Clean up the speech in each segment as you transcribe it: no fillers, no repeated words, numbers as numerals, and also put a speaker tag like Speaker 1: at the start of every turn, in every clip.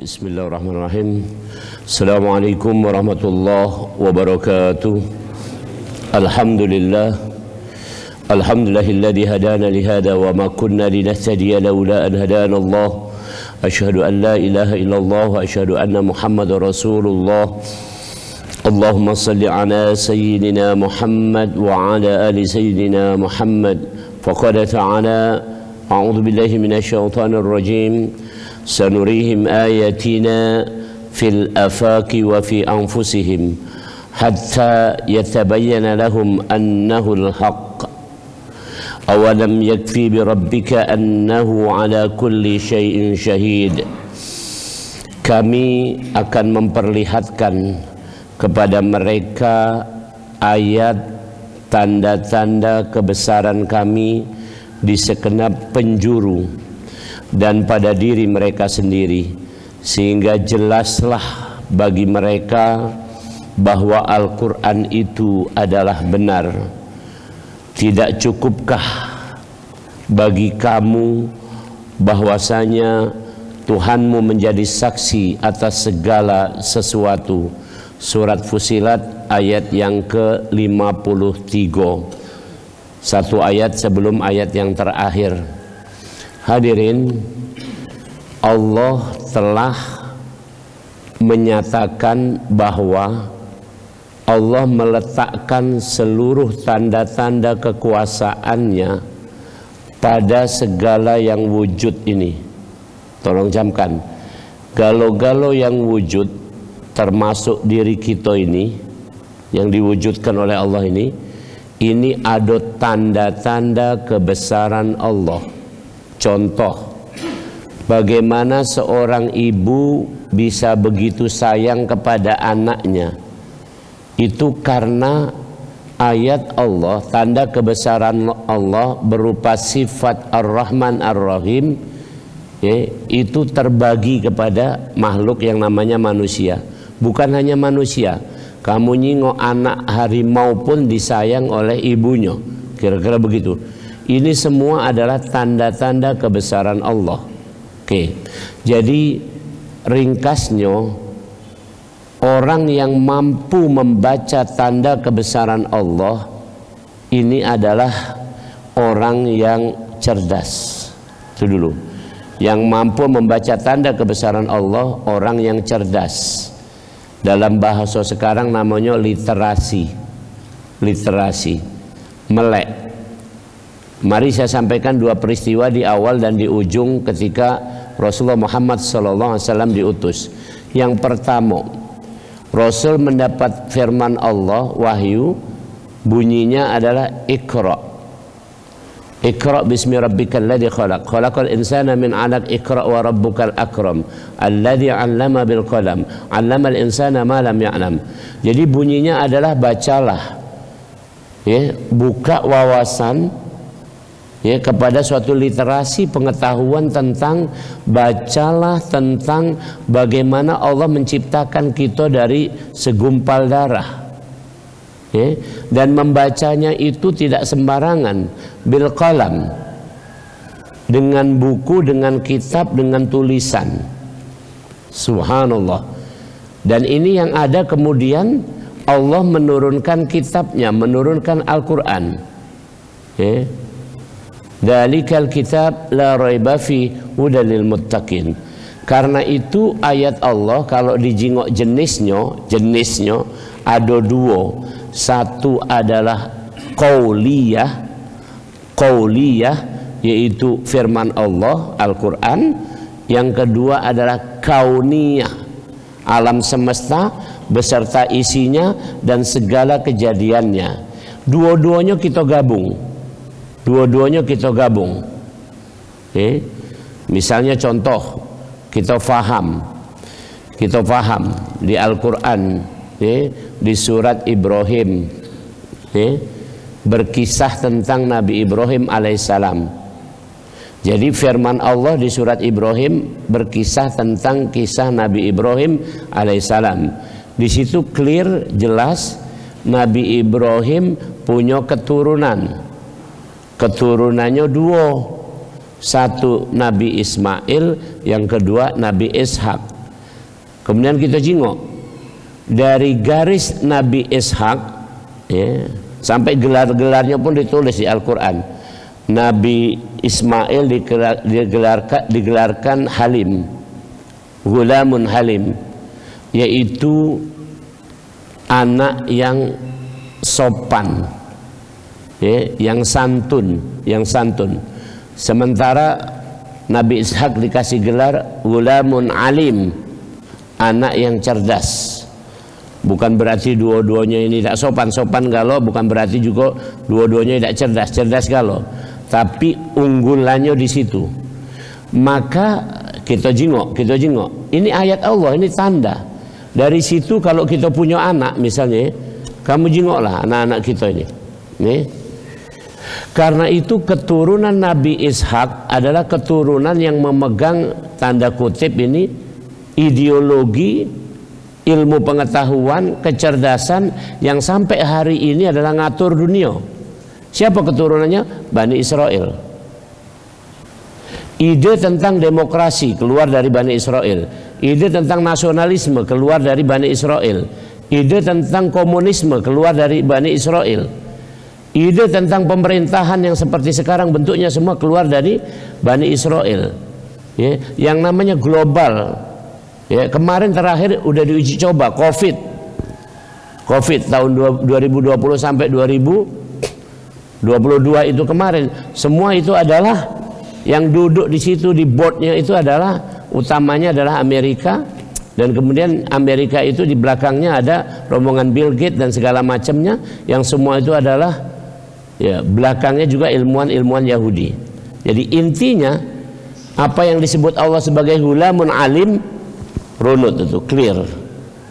Speaker 1: Bismillahirrahmanirrahim. Assalamualaikum warahmatullahi wabarakatuh. Alhamdulillahilladzi hadana lihada wa ma kunna linahtadiya laula an hadana Allah. Asyhadu an la ilaha illallah wa asyhadu anna Muhammadar Rasulullah. Allahumma salli ala sayyidina Muhammad wa ala ali sayyidina Muhammad. Faqad ta'ala a'udzu billahi minasyaitonir rajim. Sanurihim ayatina fil afaqi wa fi anfusihim hatta yatabayyana lahum annahu al-haqq. Awalam yakfi bi rabbika annahu ala kulli syai'in syahid. Kami akan memperlihatkan kepada mereka ayat tanda-tanda kebesaran kami di segenap penjuru dan pada diri mereka sendiri, sehingga jelaslah bagi mereka bahwa Al-Quran itu adalah benar. Tidak cukupkah bagi kamu bahwasanya Tuhanmu menjadi saksi atas segala sesuatu? Surat Fussilat ayat yang ke-53, satu ayat sebelum ayat yang terakhir. Hadirin, Allah telah menyatakan bahwa Allah meletakkan seluruh tanda-tanda kekuasaannya pada segala yang wujud ini. Tolong camkan, galau-galau yang wujud termasuk diri kita ini yang diwujudkan oleh Allah ini ada tanda-tanda kebesaran Allah. Contoh, bagaimana seorang ibu bisa begitu sayang kepada anaknya, itu karena ayat Allah, tanda kebesaran Allah berupa sifat Ar-Rahman Ar-Rahim, itu terbagi kepada makhluk yang namanya manusia. Bukan hanya manusia, kamu nyingok anak harimau pun disayang oleh ibunya, kira-kira begitu. Ini semua adalah tanda-tanda kebesaran Allah. Oke, jadi ringkasnya, orang yang mampu membaca tanda kebesaran Allah ini adalah orang yang cerdas. Itu dulu. Yang mampu membaca tanda kebesaran Allah, orang yang cerdas. Dalam bahasa sekarang namanya literasi. Literasi, melek. Mari saya sampaikan dua peristiwa di awal dan di ujung ketika Rasulullah Muhammad SAW diutus. Yang pertama, Rasul mendapat firman Allah, wahyu, bunyinya adalah Iqra. Iqra bismi rabbikal ladzi khalaq, khalaqal insana min 'alaq, Iqra wa rabbukal akram, alladzi 'allama bil qalam, 'allamal insana ma lam ya'lam. Jadi bunyinya adalah bacalah, buka wawasan kepada suatu literasi pengetahuan tentang, bacalah tentang bagaimana Allah menciptakan kita dari segumpal darah, dan membacanya itu tidak sembarangan, bil qalam, dengan buku, dengan kitab, dengan tulisan. Subhanallah. Dan ini yang ada kemudian Allah menurunkan kitabnya, menurunkan Al-Quran. Dzalikal kitab la raiba fi hudal lil muttaqin. Karena itu ayat Allah kalau dijingok jenisnya ada dua. Satu adalah qauliyah, yaitu firman Allah Al-Quran. Yang kedua adalah kauniyah, alam semesta beserta isinya dan segala kejadiannya. Dua-duanya kita gabung. Misalnya contoh, kita faham di Al-Quran, di surat Ibrahim, berkisah tentang Nabi Ibrahim alaihissalam. Jadi firman Allah di surat Ibrahim berkisah tentang kisah Nabi Ibrahim alaihissalam. Di situ clear, jelas, Nabi Ibrahim punya keturunan. Keturunannya dua, satu Nabi Ismail, yang kedua Nabi Ishak. Kemudian kita jingok dari garis Nabi Ishak, ya, sampai gelar-gelarnya pun ditulis di Al-Quran. Nabi Ismail digelarkan Halim, Ghulamun Halim, yaitu anak yang sopan, ya, yang santun. Sementara Nabi Ishak dikasih gelar Ghulamun Alim, anak yang cerdas. Bukan berarti dua-duanya ini tidak sopan galau, bukan berarti juga dua-duanya tidak cerdas galau, tapi unggulannya di situ. Maka kita jingok. Ini ayat Allah, ini tanda. Dari situ kalau kita punya anak misalnya, kamu jingoklah anak-anak kita ini. Nih. Karena itu keturunan Nabi Ishak adalah keturunan yang memegang tanda kutip ini ideologi, ilmu pengetahuan, kecerdasan yang sampai hari ini adalah ngatur dunia. Siapa keturunannya? Bani Israel. Ide tentang demokrasi keluar dari Bani Israel. Ide tentang nasionalisme keluar dari Bani Israel. Ide tentang komunisme keluar dari Bani Israel. Ide tentang pemerintahan yang seperti sekarang bentuknya semua keluar dari Bani Israel. Ya, yang namanya global. Ya, kemarin terakhir udah diuji coba COVID tahun 2020 sampai 2022 itu kemarin. Semua itu adalah yang duduk di situ di boardnya itu adalah utamanya adalah Amerika, dan kemudian Amerika itu di belakangnya ada rombongan Bill Gates dan segala macamnya, yang semua itu adalah ya belakangnya juga ilmuwan Yahudi. Jadi intinya apa yang disebut Allah sebagai Ghulamun Alim, runut itu clear,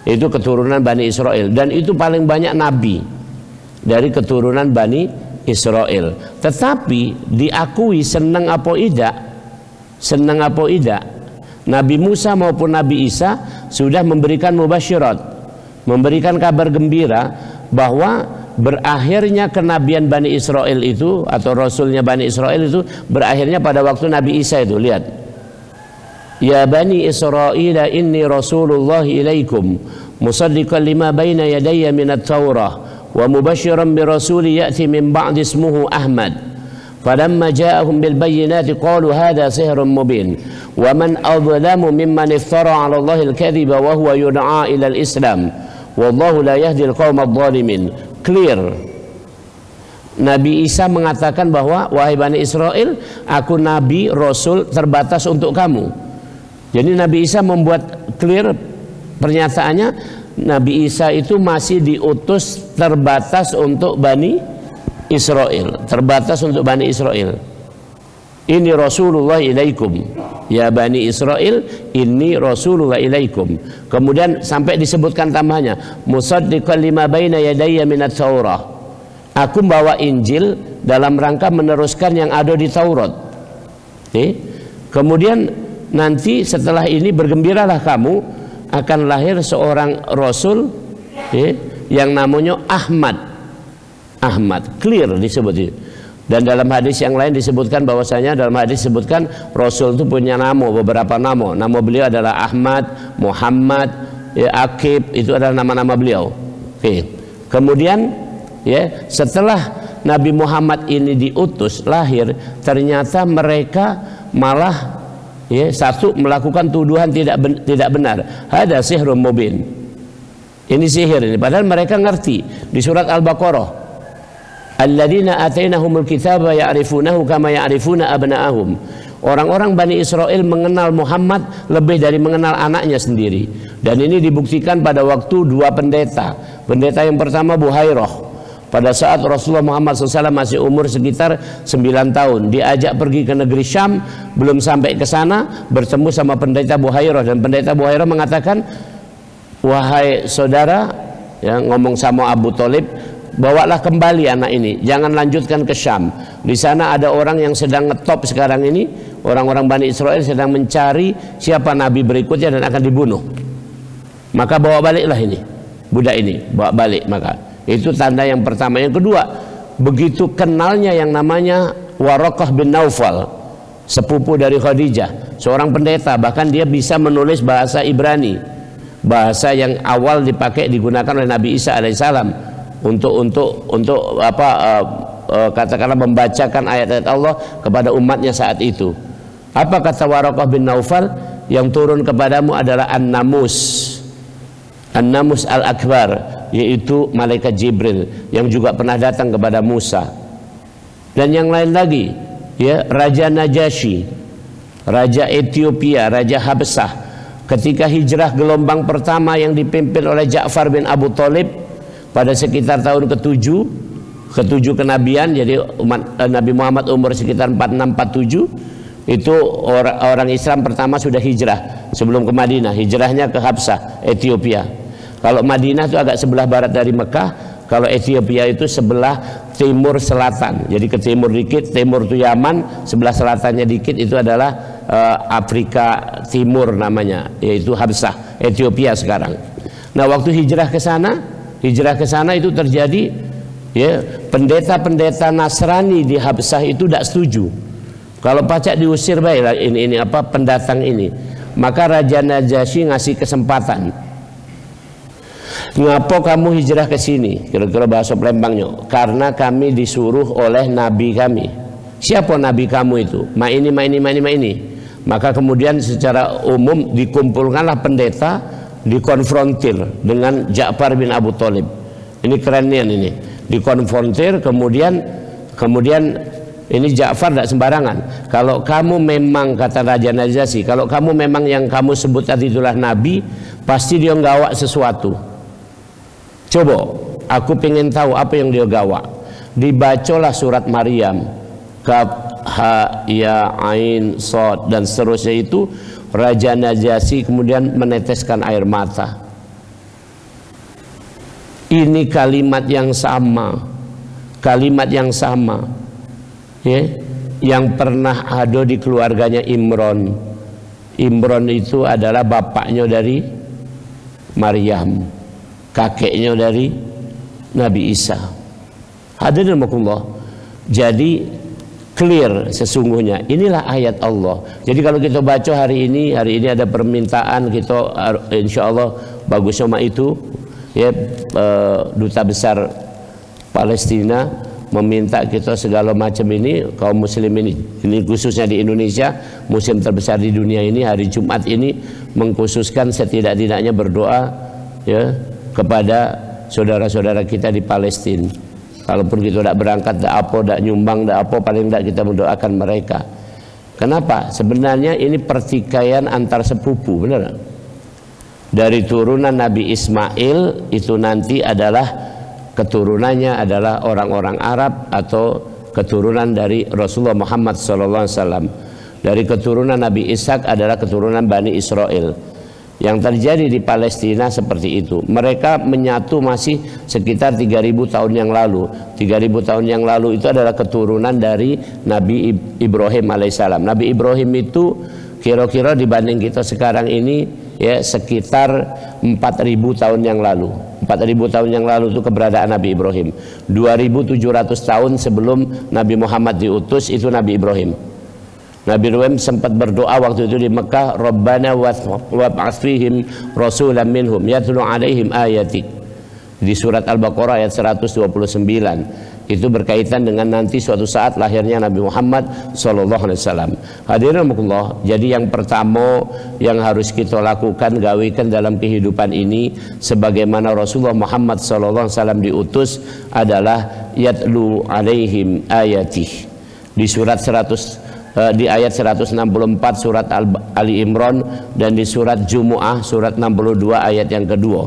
Speaker 1: itu keturunan Bani Israel, dan itu paling banyak nabi dari keturunan Bani Israel. Tetapi diakui senang apa tidak, Nabi Musa maupun Nabi Isa sudah memberikan mubasyirat, memberikan kabar gembira bahwa berakhirnya kenabian Bani Israel itu atau rasulnya Bani Israel itu berakhirnya pada waktu Nabi Isa itu. Lihat, ya Bani Israel inni Rasulullah ilaikum musaddiqan lima baina yadayya minat Taurah wa mubasyiran bi rasuli ya'ti min ba'di ismuhu Ahmad falamma ja'ahum bil bayyinati qalu hadha sihrun mubin wa man adlamu mimman iftara 'ala Allahi al-kadhiba wa huwa yud'a ila al-Islam wallahu la yahdi al-qauma adh-dhalimin. Clear. Nabi Isa mengatakan bahwa wahai Bani Israel, aku nabi rasul terbatas untuk kamu. Jadi Nabi Isa membuat clear pernyataannya, Nabi Isa itu masih diutus terbatas untuk Bani Israel, terbatas untuk Bani Israel. Ini Rasulullah ilaikum, ya Bani Israel, ini Rasulullah ilaikum. Kemudian sampai disebutkan tambahannya, musaddiqan lima baina yadayya minat Taurah. Aku bawa Injil dalam rangka meneruskan yang ada di Taurat. Kemudian nanti setelah ini bergembiralah kamu, akan lahir seorang rasul yang namanya Ahmad. Clear disebut itu. Dan dalam hadis yang lain disebutkan bahwasanya dalam hadis disebutkan rasul itu punya beberapa nama. Nama beliau adalah Ahmad, Muhammad, Akib, itu adalah nama-nama beliau. Kemudian ya, setelah Nabi Muhammad ini diutus lahir, ternyata mereka malah satu melakukan tuduhan tidak benar. Hada sihrun mubin. Ini sihir ini. Padahal mereka ngerti di surat Al-Baqarah. Alladzina atainahumul kitaba ya'rifunahu kama ya'rifuna abna'ahum. Orang-orang Bani Israel mengenal Muhammad lebih dari mengenal anaknya sendiri. Dan ini dibuktikan pada waktu dua pendeta. Pendeta yang pertama Buhairah. Pada saat Rasulullah Muhammad SAW masih umur sekitar 9 tahun, diajak pergi ke negeri Syam, belum sampai ke sana bertemu sama pendeta Buhairah, dan pendeta Buhairah mengatakan, wahai saudara, ya, ngomong sama Abu Thalib, bawalah kembali anak ini, jangan lanjutkan ke Syam. Di sana ada orang yang sedang ngetop sekarang ini, orang-orang Bani Israel sedang mencari siapa nabi berikutnya dan akan dibunuh. Maka bawa baliklah ini, budak ini, bawa balik. Maka itu tanda yang pertama. Yang kedua, begitu kenalnya yang namanya Waraqah bin Naufal, sepupu dari Khadijah, seorang pendeta, bahkan dia bisa menulis bahasa Ibrani. bahasa yang awal dipakai digunakan oleh Nabi Isa alaihissalam untuk apa katakanlah membacakan ayat-ayat Allah kepada umatnya saat itu. Apa kata Waraqah bin Naufal? Yang turun kepadamu adalah An-Namus Al-Akbar, yaitu malaikat Jibril yang juga pernah datang kepada Musa. Dan yang lain lagi, ya, Raja Najasyi, Raja Ethiopia, Raja Habsah, ketika hijrah gelombang pertama yang dipimpin oleh Ja'far bin Abu Thalib pada sekitar tahun ke-7 kenabian, jadi umat Nabi Muhammad umur sekitar 46-47, itu orang Islam pertama sudah hijrah sebelum ke Madinah. Hijrahnya ke Habsah, Ethiopia. Kalau Madinah itu agak sebelah barat dari Mekah, kalau Ethiopia itu sebelah timur selatan. Jadi ke timur dikit, timur itu Yaman, sebelah selatannya dikit itu adalah Afrika Timur namanya, yaitu Habsah, Ethiopia sekarang. Nah, waktu hijrah ke sana itu terjadi, ya, pendeta-pendeta Nasrani di Habsah itu tidak setuju. Kalau pacak diusir, baiklah ini apa pendatang ini. Maka Raja Najasyi ngasih kesempatan. Ngapo kamu hijrah ke sini? Kira-kira bahasa Palembangnya. Karena kami disuruh oleh nabi kami. Siapa nabi kamu itu? Ma ini. Maka kemudian secara umum dikumpulkanlah pendeta, dikonfrontir dengan Ja'far bin Abu Thalib. Ini kerennya ini. Dikonfrontir, kemudian ini Ja'far tidak sembarangan. Kalau kamu memang, kata Raja Najasyi, kalau kamu memang yang kamu sebut tadi itulah nabi, pasti dia gawak sesuatu. Coba, aku pengen tahu apa yang dia gawak. Dibacalah surat Maryam, Kaf, Ha, Ya, Ain, Shad, dan seterusnya itu. Raja Najasyi kemudian meneteskan air mata. Ini kalimat yang sama, ya, yang pernah ada di keluarganya Imron. Imron itu adalah bapaknya dari Maryam, kakeknya dari Nabi Isa. Hadirin rahimakumullah. Jadi clear sesungguhnya. Inilah ayat Allah. Jadi kalau kita baca hari ini ada permintaan kita, insya Allah bagus sama itu, ya, duta besar Palestina meminta kita segala macam ini, kaum muslim ini khususnya di Indonesia, muslim terbesar di dunia ini, hari Jumat ini mengkhususkan setidak-tidaknya berdoa, ya, kepada saudara-saudara kita di Palestina. Kalaupun kita tidak berangkat, tidak nyumbang, paling tidak kita mendoakan mereka. Kenapa? Sebenarnya ini pertikaian antar sepupu, benar? Dari turunan Nabi Ismail itu nanti adalah keturunannya adalah orang-orang Arab atau keturunan dari Rasulullah Muhammad SAW. Dari keturunan Nabi Ishak adalah keturunan Bani Israel. Yang terjadi di Palestina seperti itu. Mereka menyatu masih sekitar 3000 tahun yang lalu. 3000 tahun yang lalu itu adalah keturunan dari Nabi Ibrahim alaihissalam. Nabi Ibrahim itu kira-kira dibanding kita sekarang ini, ya, sekitar 4000 tahun yang lalu. 4000 tahun yang lalu itu keberadaan Nabi Ibrahim. 2700 tahun sebelum Nabi Muhammad diutus itu Nabi Ibrahim. Nabi Ibrahim sempat berdoa waktu itu di Mekah, Rabbana wab'ats fihim rasulan minhum yatlu 'alaihim ayatik. Di surat Al-Baqarah ayat 129. Itu berkaitan dengan nanti suatu saat lahirnya Nabi Muhammad SAW. Hadirin rahimakumullah. Jadi yang pertama yang harus kita lakukan, gawikan dalam kehidupan ini, sebagaimana Rasulullah Muhammad SAW diutus, adalah yatlu 'alaihim ayatih. Di surat di ayat 164 surat Ali Imran dan di surat Jumu'ah surat 62 ayat yang kedua.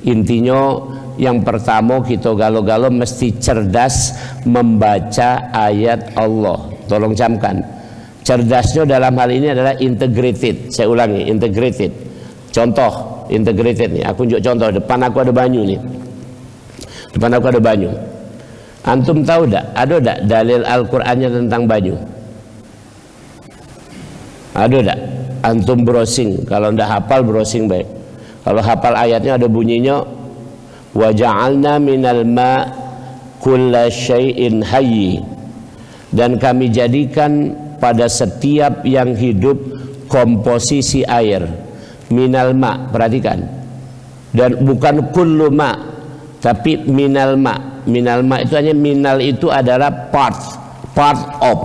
Speaker 1: Intinya yang pertama kita galo-galo mesti cerdas membaca ayat Allah. Tolong camkan. Cerdasnya dalam hal ini adalah integrated. Saya ulangi, integrated. Contoh integrated nih. Aku tunjuk contoh. Depan aku ada banyu nih. Depan aku ada banyu. Antum tahu tak? Ada tak dalil Al-Qur'annya tentang banyu? Ada tak? Antum browsing. Kalau ndak hafal browsing baik. Kalau hafal ayatnya ada bunyinya, wa ja'alna minal ma' kulla syai'in hayy. Dan kami jadikan pada setiap yang hidup komposisi air. Minal ma', perhatikan. Dan bukan kullu ma, tapi minal ma. Minal ma itu hanya minal itu adalah part of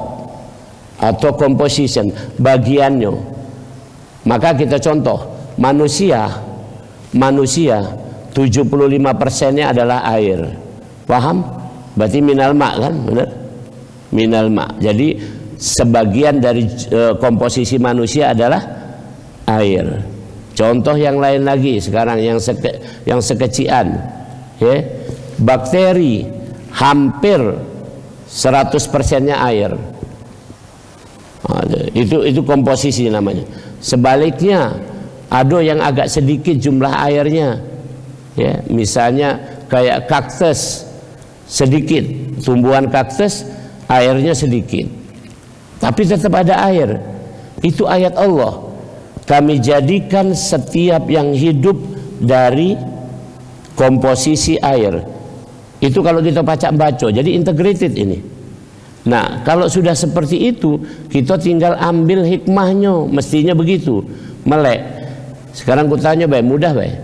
Speaker 1: atau composition, bagiannya. Maka kita contoh manusia 75%-nya adalah air. Paham? Berarti minal ma kan, benar? Minal ma. Jadi sebagian dari komposisi manusia adalah air. Contoh yang lain lagi sekarang yang sekecian, ya. Bakteri hampir 100%-nya air. Itu komposisi namanya. Sebaliknya ada yang agak sedikit jumlah airnya, ya. Misalnya kayak kaktus, sedikit tumbuhan kaktus airnya sedikit, tapi tetap ada air. Itu ayat Allah. Kami jadikan setiap yang hidup dari komposisi air. Itu kalau kita baca, jadi integrated ini. Nah, kalau sudah seperti itu, kita tinggal ambil hikmahnya, mestinya begitu. Melek. Sekarang ku tanya baik, mudah baik.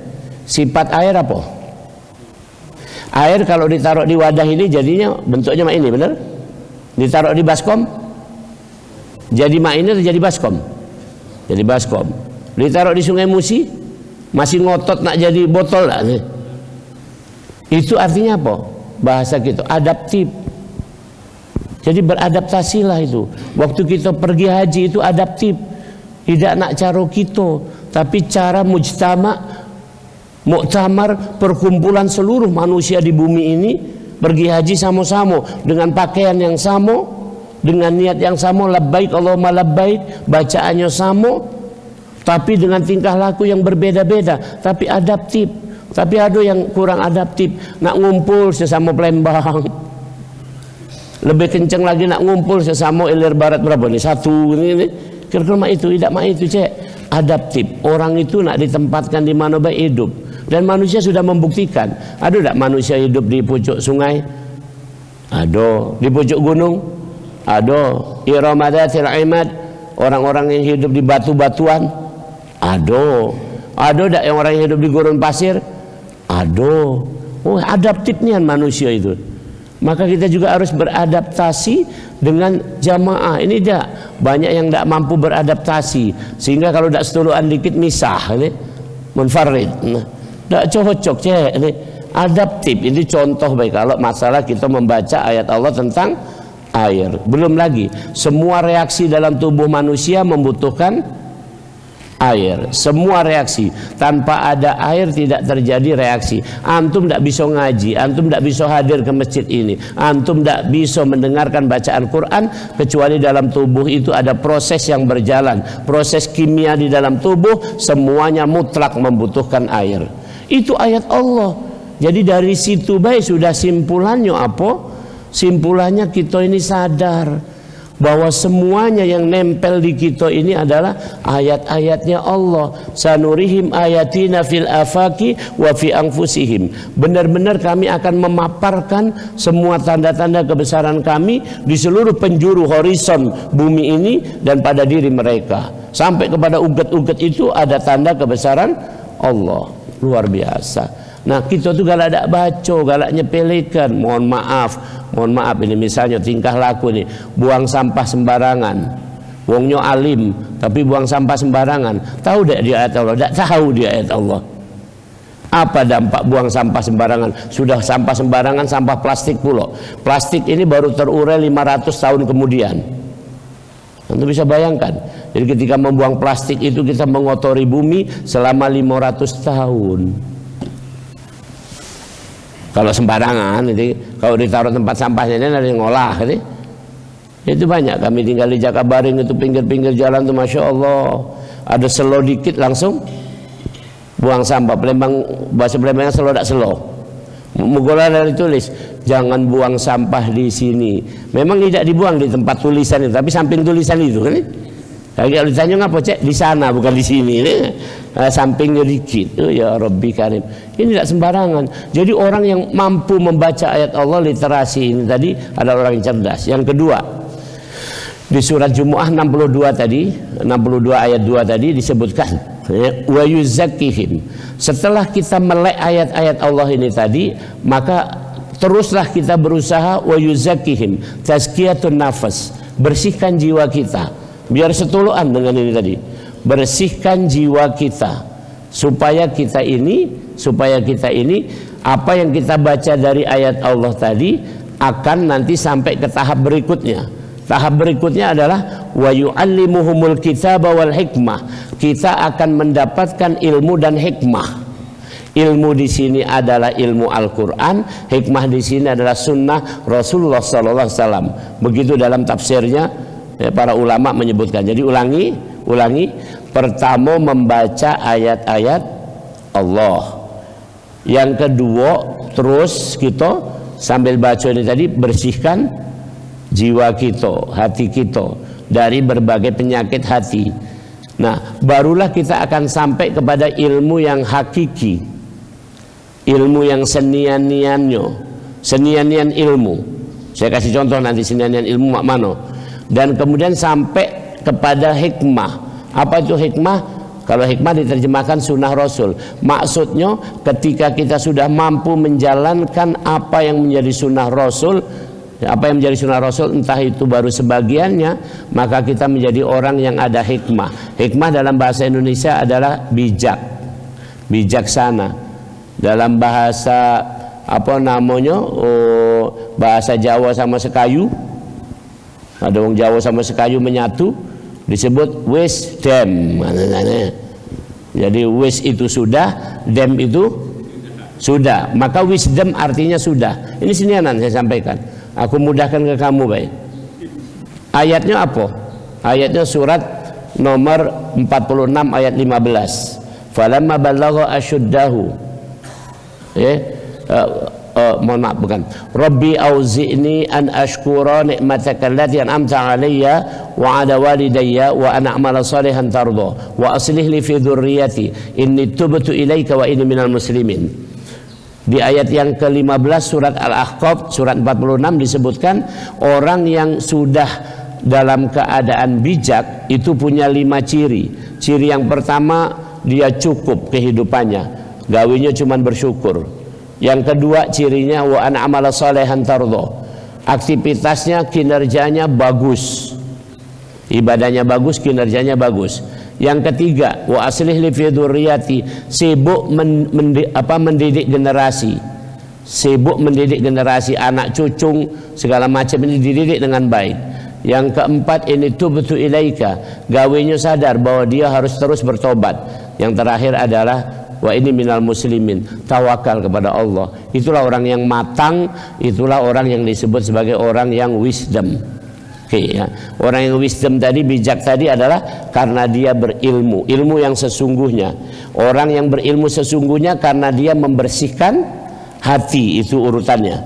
Speaker 1: Sifat air apa? Air kalau ditaruh di wadah ini jadinya bentuknya mak ini, benar? Ditaruh di baskom, jadi mak ini atau jadi baskom? Jadi baskom. Ditaruh di Sungai Musi, masih ngotot nak jadi botol lah. Itu artinya apa? Bahasa kita adaptif. Jadi beradaptasilah itu. Waktu kita pergi haji itu adaptif. Tidak nak cara kita, tapi cara muktamar, perkumpulan seluruh manusia di bumi ini pergi haji sama-sama dengan pakaian yang sama, dengan niat yang sama, labbaik Allahumma labbaik, bacaannya sama, tapi dengan tingkah laku yang berbeda-beda, tapi adaptif. Tapi ada yang kurang adaptif, nak ngumpul sesama Palembang, lebih kenceng lagi nak ngumpul sesama Ilir Barat berapa nih, satu ini. Kira-kira mak itu, tidak mak itu cek. Adaptif. Orang itu nak ditempatkan di mana baik hidup. Dan manusia sudah membuktikan. Ada tak manusia hidup di pucuk sungai? Ada. Di pucuk gunung? Ada. Iramadatil imad, orang-orang yang hidup di batu-batuan? Ada. Ada tak yang orang yang hidup di gurun pasir? Ada. Oh, adaptif nian manusia itu. Maka kita juga harus beradaptasi dengan jamaah. Ini dia banyak yang tidak mampu beradaptasi, sehingga kalau tidak setuluan dikit misah, ini munfarid, tidak cocok cek. Ini adaptif. Ini contoh baik kalau masalah kita membaca ayat Allah tentang air. Belum lagi semua reaksi dalam tubuh manusia membutuhkan air. Semua reaksi, tanpa ada air tidak terjadi reaksi. Antum tidak bisa ngaji, antum tidak bisa hadir ke masjid ini, antum tidak bisa mendengarkan bacaan Quran kecuali dalam tubuh itu ada proses yang berjalan, proses kimia di dalam tubuh, semuanya mutlak membutuhkan air. Itu ayat Allah. Jadi dari situ baik sudah simpulannya apa? Simpulannya kita ini sadar bahwa semuanya yang nempel di kita ini adalah ayat-ayatnya Allah. Sanurihim ayatina fil afaki wa fi anfusihim. Benar-benar kami akan memaparkan semua tanda-tanda kebesaran kami di seluruh penjuru horizon bumi ini dan pada diri mereka. Sampai kepada ugat-ugat itu ada tanda kebesaran Allah. Luar biasa. Nah, kita tuh galak tak baca, galak nyepelekan. Mohon maaf ini misalnya tingkah laku nih, buang sampah sembarangan. Wongnya alim tapi buang sampah sembarangan. Tahu tak dia ayat Allah? Tak tahu dia ayat Allah. Apa dampak buang sampah sembarangan? Sudah sampah sembarangan, sampah plastik pula. Plastik ini baru terurai 500 tahun kemudian. Anda bisa bayangkan. Jadi ketika membuang plastik itu kita mengotori bumi selama 500 tahun. Kalau sembarangan, jadi kalau ditaruh tempat sampahnya ini ada yang ngolah, gitu. Itu banyak. Kami tinggal di Jakabaring itu pinggir-pinggir jalan tuh, masya Allah, ada selo dikit langsung buang sampah. Palembang, bahasa Palembangnya selo tak selo. Mugola dari tulis jangan buang sampah di sini. Memang tidak dibuang di tempat tulisan itu, tapi samping tulisan itu, kan? Kalau ditanya ngapa cek di sana bukan di sini, sampingnya dikit. Oh, ya Rabbi Karim, ini tidak sembarangan. Jadi orang yang mampu membaca ayat Allah, literasi ini tadi adalah orang yang cerdas. Yang kedua, di surat Jumu'ah 62 tadi, 62 ayat 2 tadi disebutkan wa yuzakkihim. Setelah kita melek ayat-ayat Allah ini tadi, maka teruslah kita berusaha wa yuzakkihim, tazkiyatun nafas, bersihkan jiwa kita biar setuluan dengan ini tadi, bersihkan jiwa kita supaya kita ini apa yang kita baca dari ayat Allah tadi akan nanti sampai ke tahap berikutnya. Tahap berikutnya adalah wa yu'allimuhumul kitaba wal hikmah. Kita akan mendapatkan ilmu dan hikmah. Ilmu di sini adalah ilmu Al-Qur'an, hikmah di sini adalah sunnah Rasulullah sallallahu alaihi wasallam. Begitu dalam tafsirnya ya, para ulama menyebutkan. Jadi ulangi. Pertama membaca ayat-ayat Allah. Yang kedua terus kita sambil baca ini tadi bersihkan jiwa kita, hati kita dari berbagai penyakit hati. Nah, barulah kita akan sampai kepada ilmu yang hakiki, ilmu yang senian-nian ilmu. Saya kasih contoh nanti senian-nian ilmu mana. Dan kemudian sampai kepada hikmah. Apa itu hikmah? Kalau hikmah diterjemahkan sunnah Rasul. Maksudnya ketika kita sudah mampu menjalankan apa yang menjadi sunnah Rasul, apa yang menjadi sunnah Rasul, entah itu baru sebagiannya, maka kita menjadi orang yang ada hikmah. Hikmah dalam bahasa Indonesia adalah bijak, bijaksana. Dalam bahasa apa namanya, bahasa Jawa sama Sekayu, ada orang Jawa sama Sekayu menyatu, disebut wisdom. Jadi wis itu sudah, dem itu sudah. Maka wisdom artinya sudah. Ini sinianan saya sampaikan. Aku mudahkan ke kamu baik. Ayatnya apa? Ayatnya surat nomor 46 ayat 15. Falamma balagha asyuddahu. Mohon maaf, bukan. Rabbi auzi'ni an ashkura ni'mataka allati an'amta 'alayya wa 'ala walidayya wa an a'mala salihan tarda wa aslih li fi dhurriyyati inni tubtu ilaika wa inni minal muslimin. Di ayat yang ke-15 surat Al-Ahqaf surat 46 disebutkan orang yang sudah dalam keadaan bijak itu punya 5 ciri. Ciri yang pertama, dia cukup kehidupannya, gawinya cuman bersyukur. Yang kedua cirinya wa an amala salihan tarda, aktivitasnya kinerjanya bagus, ibadahnya bagus, kinerjanya bagus. Yang ketiga wa aslih li fi dzurriyyati, sibuk mendidik generasi, sibuk mendidik generasi, anak cucung segala macam ini dididik dengan baik. Yang keempat ini tubtu ilaika, gawenya sadar bahwa dia harus terus bertobat. Yang terakhir adalah wa ini minal muslimin, tawakal kepada Allah. Itulah orang yang matang, itulah orang yang disebut sebagai orang yang wisdom. Ya. Orang yang wisdom tadi, bijak tadi adalah karena dia berilmu, ilmu yang sesungguhnya. Orang yang berilmu sesungguhnya karena dia membersihkan hati, itu urutannya.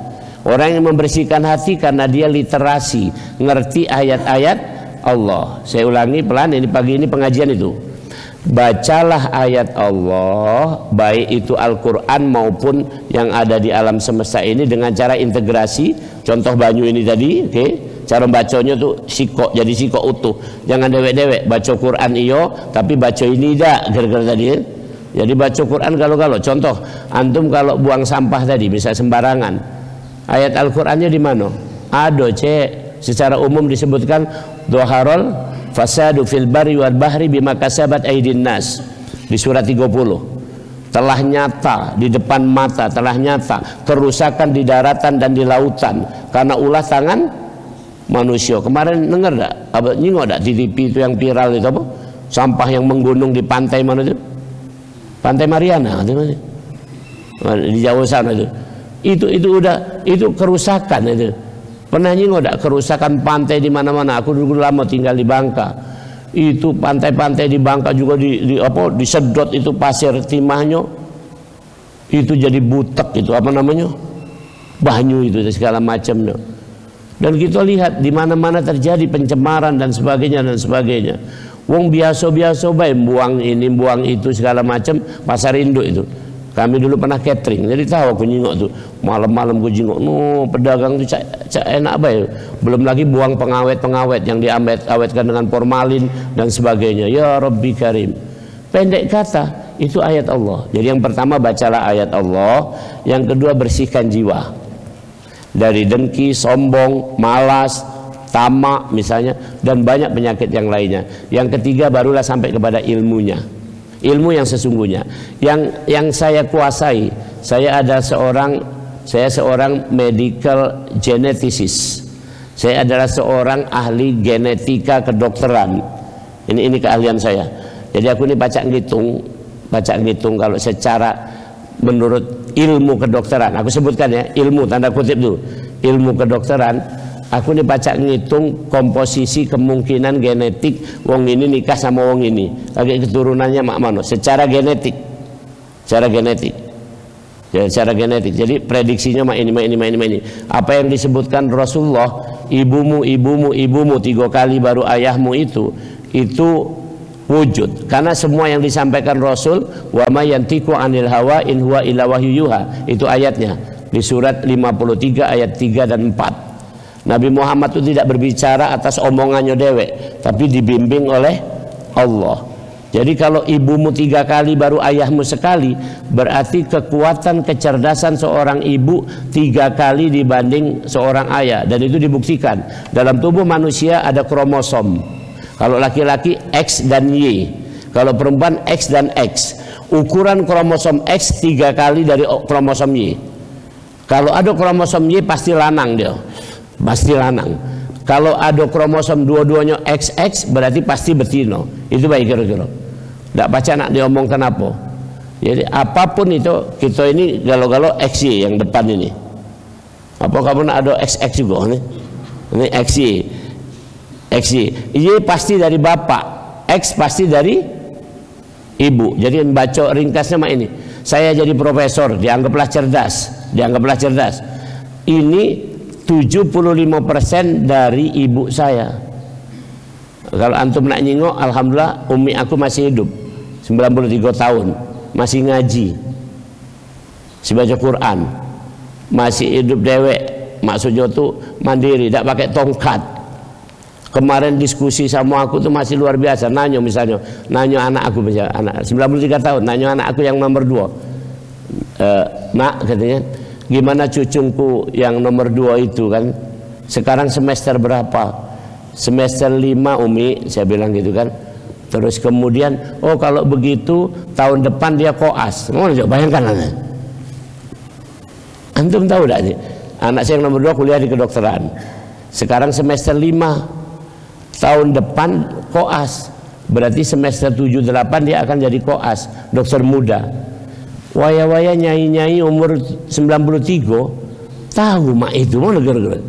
Speaker 1: Orang yang membersihkan hati karena dia literasi, ngerti ayat-ayat Allah. Saya ulangi pelan, ini pagi ini pengajian itu. Bacalah ayat Allah, baik itu Al-Quran maupun yang ada di alam semesta ini dengan cara integrasi. Contoh banyu ini tadi, cara bacanya tuh sikok, jadi sikok utuh. Jangan dewek-dewek, baca Quran iyo, tapi baca ini tidak, gara-gara tadi. Jadi baca Quran kalau contoh, antum kalau buang sampah tadi, bisa sembarangan. Ayat Al-Qurannya di mana? Ada secara umum disebutkan doharol fasadu fil bari wal bahri bima kasabat aydin nas di surat 30. Telah nyata di depan mata, telah nyata kerusakan di daratan dan di lautan karena ulah tangan manusia. Kemarin dengar enggak? Apa nyingok enggak di TV itu yang viral itu apa? Sampah yang menggunung di pantai mana itu? Pantai Mariana di Jawa sana itu. Itu udah, itu kerusakan itu. Pernah nyingok enggak kerusakan pantai di mana-mana? Aku dulu lama tinggal di Bangka. Itu pantai-pantai di Bangka juga disedot itu pasir timahnya. Itu jadi butek, itu apa namanya? Banyu itu segala macamnya. Dan kita lihat di mana-mana terjadi pencemaran dan sebagainya. Wong biasa-biasa bae buang ini, buang itu segala macam, pasar induk itu. Kami dulu pernah catering, jadi tahu aku nyingok tuh malam-malam aku jingok, pedagang tuh cak enak baik. Belum lagi buang pengawet yang diawetkan dengan formalin dan sebagainya. Ya Rabbi Karim, Pendek kata, itu ayat Allah. Jadi yang pertama bacalah ayat Allah, yang kedua bersihkan jiwa dari dengki, sombong, malas, tamak misalnya, dan banyak penyakit yang lainnya. Yang ketiga barulah sampai kepada ilmunya, ilmu yang sesungguhnya, yang saya kuasai. Saya seorang medical geneticist. Saya adalah seorang ahli genetika kedokteran. Ini keahlian saya. Jadi aku ini baca ngitung kalau secara menurut ilmu kedokteran. Aku sebutkan ya, ilmu tanda kutip dulu. Ilmu kedokteran, aku ini baca ngitung komposisi kemungkinan genetik wong ini nikah sama wong ini. Lagi keturunannya mak mano secara genetik. Secara genetik. Ya, secara genetik. Jadi prediksinya mak ini. Apa yang disebutkan Rasulullah, ibumu 3 kali baru ayahmu itu wujud. Karena semua yang disampaikan Rasul, wa ma yantiqu anil hawa in huwa illa wahyu yuha. Itu ayatnya di surat 53 ayat 3 dan 4. Nabi Muhammad itu tidak berbicara atas omongannya dewek, tapi dibimbing oleh Allah. Jadi kalau ibumu 3 kali baru ayahmu sekali, berarti kekuatan kecerdasan seorang ibu 3 kali dibanding seorang ayah. Dan itu dibuktikan dalam tubuh manusia ada kromosom. Kalau laki-laki X dan Y, kalau perempuan X dan X. Ukuran kromosom X 3 kali dari kromosom Y. Kalau ada kromosom Y pasti lanang dia, pasti lanang. Kalau ada kromosom dua-duanya XX berarti pasti betina. Itu baik kira-kira. Tidak baca nak diomongkan apa. Jadi apapun itu, kita ini galau-galau XY yang depan ini. Apa kamu nak ada XX juga nih? Ini XY. Y pasti dari bapak, X pasti dari ibu. Jadi membaca ringkasnya mak ini. Saya jadi profesor, dianggaplah cerdas. Ini 75% dari ibu saya. Kalau antum nak nyingok, alhamdulillah umi aku masih hidup, 93 tahun, masih ngaji, masih baca Quran, masih hidup dewek. Maksudnya tuh mandiri, tidak pakai tongkat. Kemarin diskusi sama aku tuh masih luar biasa. Nanya anak aku misalnya, anak 93 tahun, nanya anak aku yang nomor 2. Nak katanya, gimana cucungku yang nomor 2 itu kan? Sekarang semester berapa? Semester 5 umi, saya bilang gitu kan. Terus kemudian, oh kalau begitu tahun depan dia koas. Mau coba bayangkan anak. Antum tahu tidak nih? Anak saya yang nomor 2 kuliah di kedokteran. Sekarang semester 5. Tahun depan koas, berarti semester 7-8 dia akan jadi koas, dokter muda. Waya-waya nyai-nyai umur 93 tahu mak itu mau negara-negara.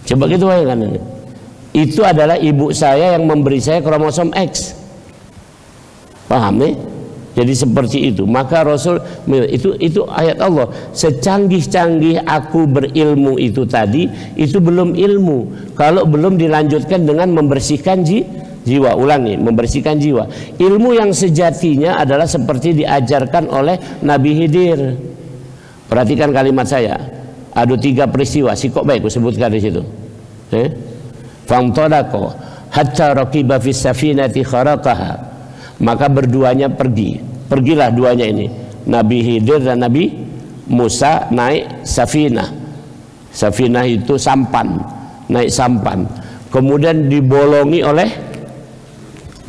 Speaker 1: Coba gitu kan. Itu adalah ibu saya yang memberi saya kromosom X. Paham nih? Jadi seperti itu. Maka Rasul itu ayat Allah. Secanggih-canggih aku berilmu itu tadi, itu belum ilmu kalau belum dilanjutkan dengan membersihkan jiwa. Ulangi, membersihkan jiwa. Ilmu yang sejatinya adalah seperti diajarkan oleh Nabi Khidir. Perhatikan kalimat saya. Ada 3 peristiwa. Kok baik aku sebutkan di situ. Famtadaqo hatta raqiba fis safinati kharaqaha. Maka berduanya pergilah duanya ini, Nabi Khidir dan Nabi Musa naik safinah. Safinah itu sampan, naik sampan. Kemudian dibolongi oleh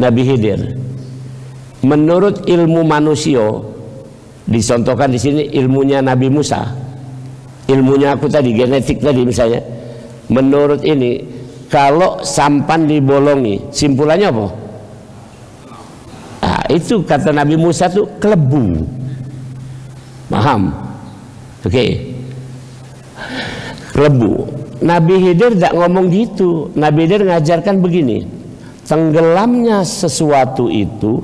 Speaker 1: Nabi Khidir. Menurut ilmu manusia, dicontohkan di sini ilmunya Nabi Musa, ilmunya aku tadi genetik tadi misalnya. Menurut ini, kalau sampan dibolongi, simpulannya apa? Itu kata Nabi Musa tuh kelebu. Paham? Oke. Kelebu. Nabi Khidir tidak ngomong gitu. Nabi Khidir ngajarkan begini, tenggelamnya sesuatu itu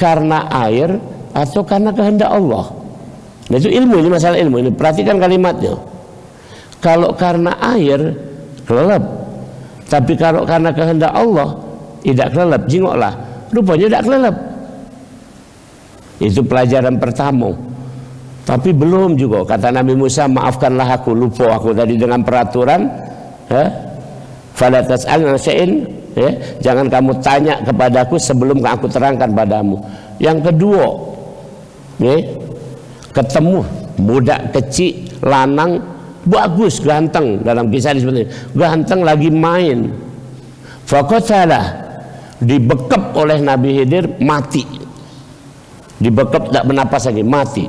Speaker 1: karena air atau karena kehendak Allah. Nah itu ilmu, ini masalah ilmu. Ini perhatikan kalimatnya. Kalau karena air kelelep, tapi kalau karena kehendak Allah tidak kelelep, jingoklah. Rupanya tidak kelelep. Itu pelajaran pertama. Tapi belum juga, kata Nabi Musa, maafkanlah aku, lupa aku tadi dengan peraturan. Fala tas'alna syai'in ya, jangan kamu tanya kepadaku sebelum aku terangkan padamu. Yang kedua, ya, ketemu budak kecil lanang bagus ganteng, dalam kisah disebut ganteng lagi main, faqatalah, dibekap oleh Nabi Khidir, mati, dibekap tak bernapas lagi, mati.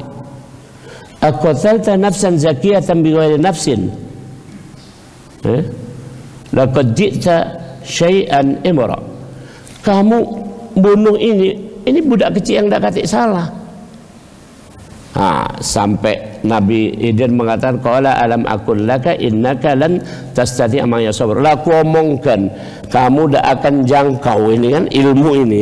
Speaker 1: Aqatalta nafsan zakiyatan bighairi nafsin, laqad ji'ta syai'an imra, kamu bunuh ini budak kecil yang tak katik salah. Sampai Nabi Khidir mengatakan, qala alam aqul laka innaka lan tastati' ma yasabr, lah aku omongkan kamu tak akan jangkau ini kan ilmu ini.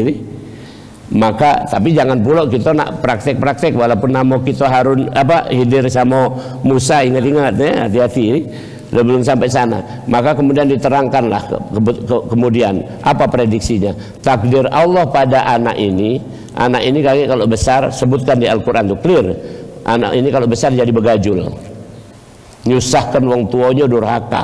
Speaker 1: Maka tapi jangan pula kita nak praktek-praktek walaupun nama kita Harun Khidir sama Musa, ingat-ingat ya, hati-hati, belum sampai sana. Maka kemudian diterangkanlah kemudian apa prediksinya, takdir Allah pada anak ini kalau besar, sebutkan di Al-Quran itu clear, anak ini kalau besar jadi begajul, nyusahkan wong tuanya, durhaka.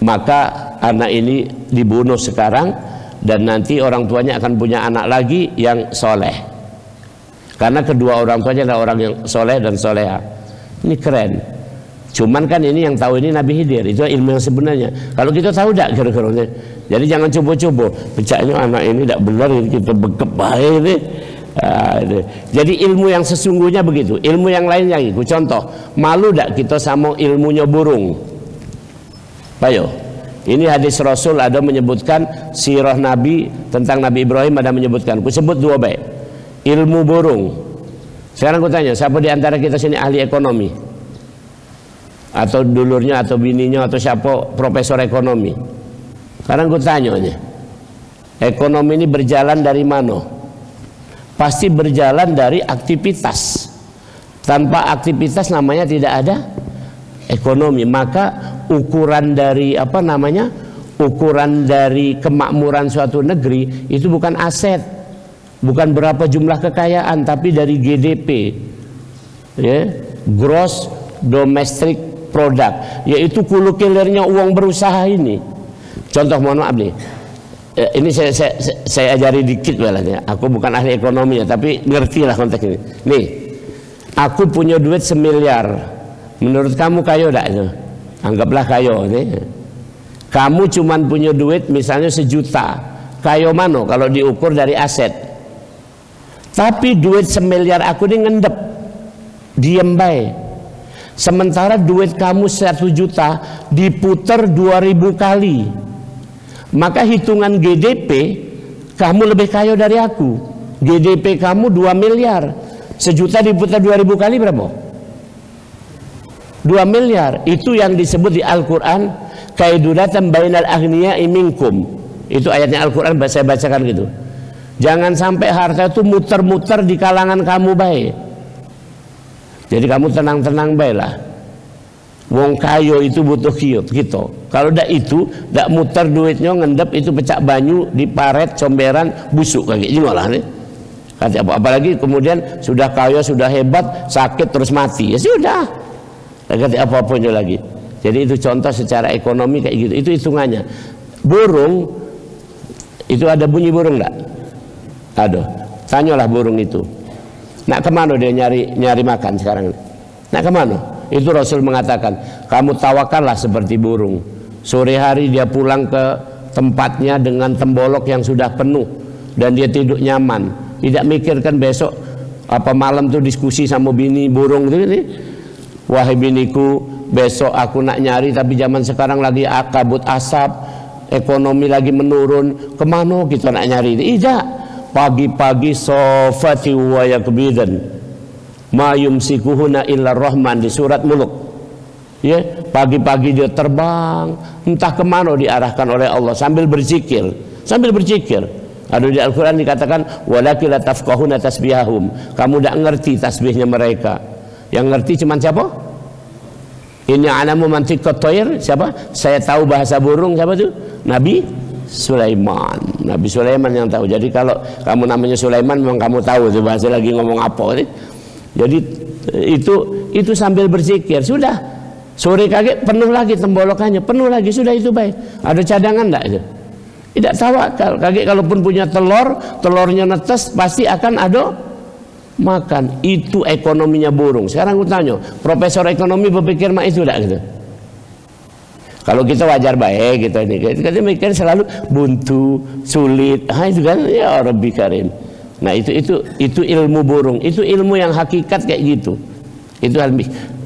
Speaker 1: Maka anak ini dibunuh sekarang, dan nanti orang tuanya akan punya anak lagi yang soleh, karena kedua orang tuanya adalah orang yang soleh dan soleha. Ini keren. Cuman kan ini yang tahu ini Nabi Khidir, itu ilmu yang sebenarnya. Kalau kita tahu tak kira-kira. Jadi jangan coba-coba, pecahnya anak ini tak benar, kita bekep baik ini. Jadi ilmu yang sesungguhnya begitu. Ilmu yang lainnya itu contoh, malu tak kita sama ilmunya burung? Ayo, ini hadis Rasul ada menyebutkan sirah Nabi tentang Nabi Ibrahim, ada menyebutkan. Aku sebut dua baik. Ilmu burung. Sekarang aku tanya, siapa di antara kita sini ahli ekonomi? Atau dulurnya atau bininya atau siapa profesor ekonomi? Sekarang aku tanya aja, ekonomi ini berjalan dari mana? Pasti berjalan dari aktivitas. Tanpa aktivitas namanya tidak ada ekonomi. Maka ukuran dari ukuran dari kemakmuran suatu negeri itu bukan aset, bukan berapa jumlah kekayaan, tapi dari GDP, ya, gross domestic product, yaitu hulu kilirnya uang berusaha ini. Contoh, mohon maaf nih, ini saya ajari dikit balanya. Aku bukan ahli ekonomi ya, tapi ngerti lah konteks ini. Nih, aku punya duit 1 miliar. Menurut kamu kayo tak itu? Anggaplah kayo nih. Kamu cuman punya duit misalnya 1 juta. Kayo mana kalau diukur dari aset? Tapi duit 1 miliar aku ini ngendep, diem baik. Sementara duit kamu 1 juta diputer 2000 kali. Maka hitungan GDP kamu lebih kaya dari aku. GDP kamu 2 miliar. 1 juta diputar 2000 kali berapa? 2 miliar. Itu yang disebut di Al-Quran kaiduratan bainal aghniya'i minkum. Itu ayatnya Al-Quran, saya bacakan gitu. Jangan sampai harta itu muter-muter di kalangan kamu baik. Jadi kamu tenang-tenang baiklah. Wong kayo itu butuh gitu. Kalau ndak itu, ndak muter duitnya ngendep itu pecah banyu di paret comberan busuk kayak gini malah nih. Apalagi kemudian sudah kaya, sudah hebat, sakit terus mati. Ya sudah. Kata apa-apanya lagi. Jadi itu contoh secara ekonomi kayak gitu. Itu hitungannya. Burung itu ada bunyi burung enggak? Ada. Tanyalah burung itu. Nak kemana dia nyari makan sekarang? Nak kemana? Itu Rasul mengatakan, kamu tawakallah seperti burung. Sore hari dia pulang ke tempatnya dengan tembolok yang sudah penuh dan dia tidur nyaman. Tidak mikirkan besok apa malam tuh diskusi sama bini burung itu nih. Wahai biniku, besok aku nak nyari tapi zaman sekarang lagi kabut asap, ekonomi lagi menurun. Kemana kita nak nyari? Tidak. Pagi-pagi sofati wa yakbidan. Ma yumsikuhuna illa rahman di surat Muluk. Ya, pagi-pagi dia terbang, entah kemana diarahkan oleh Allah sambil berzikir. Ada di Al-Quran dikatakan walakin la tafqahuna tasbihahum. Kamu tidak ngerti tasbihnya mereka. Yang ngerti cuma siapa? Ini alamu mantiqat thair, siapa? Saya tahu bahasa burung, siapa tuh? Nabi Sulaiman. Nabi Sulaiman yang tahu. Jadi kalau kamu namanya Sulaiman memang kamu tahu tuh bahasa lagi ngomong apa nih. Jadi itu sambil berzikir. Sudah sore kaget penuh lagi tembolokannya, penuh lagi, sudah itu baik. Ada cadangan enggak itu? Tidak tawakal. Kakek kalaupun punya telur, telurnya netes pasti akan ada makan. Itu ekonominya burung. Sekarang aku tanya, profesor ekonomi berpikir mak itu tidak gitu? Kalau kita wajar baik gitu ini, kita mikir selalu buntu, sulit. Itu kan ya Rabbi Karim. Nah itu ilmu burung. Itu ilmu yang hakikat kayak gitu. Itu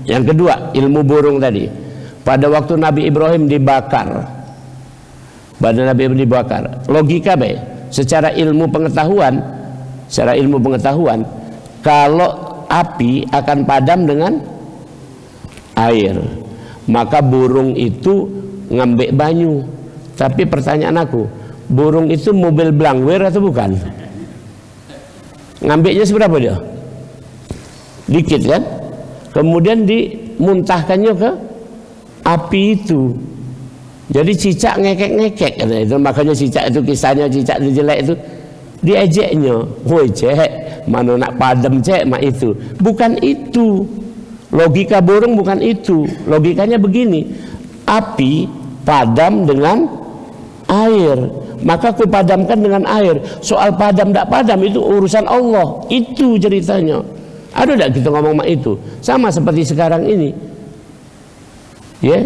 Speaker 1: yang kedua, ilmu burung tadi. Pada waktu Nabi Ibrahim dibakar, logika baik. Secara ilmu pengetahuan, kalau api akan padam dengan air, maka burung itu ngambek banyu. Tapi pertanyaan aku, burung itu mobil blangwer atau bukan? Ngambeknya seberapa dia? Dikit kan? Kemudian dimuntahkannya ke api itu. Jadi cicak ngekek-ngekek. Itu makanya cicak itu, kisahnya cicak itu jelek itu, diejeknya. Woi cek, mana nak padam cek mak itu. Bukan itu. Logika burung bukan itu. Logikanya begini, api padam dengan air, maka aku padamkan dengan air. Soal padam tak padam itu urusan Allah. Itu ceritanya. Ada tak kita ngomong mak itu? Sama seperti sekarang ini, ya,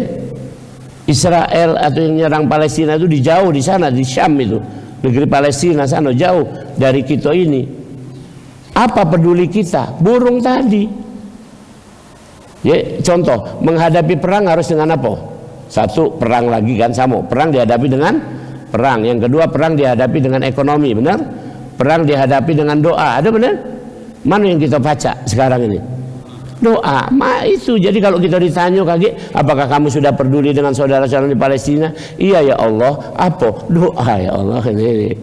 Speaker 1: Israel atau yang nyerang Palestina itu di jauh di sana, di Syam itu, negeri Palestina sana, jauh dari kita ini. Apa peduli kita? Burung tadi. Ya, contoh, menghadapi perang harus dengan apa? Satu, perang lagi kan sama. Perang dihadapi dengan perang. Yang kedua, perang dihadapi dengan ekonomi, benar? Perang dihadapi dengan doa, ada benar? Mana yang kita baca sekarang ini? Doa. Itu. Jadi kalau kita ditanya kaki, apakah kamu sudah peduli dengan saudara-saudara di Palestina? Iya ya Allah. Apa? Doa ya Allah. Ini.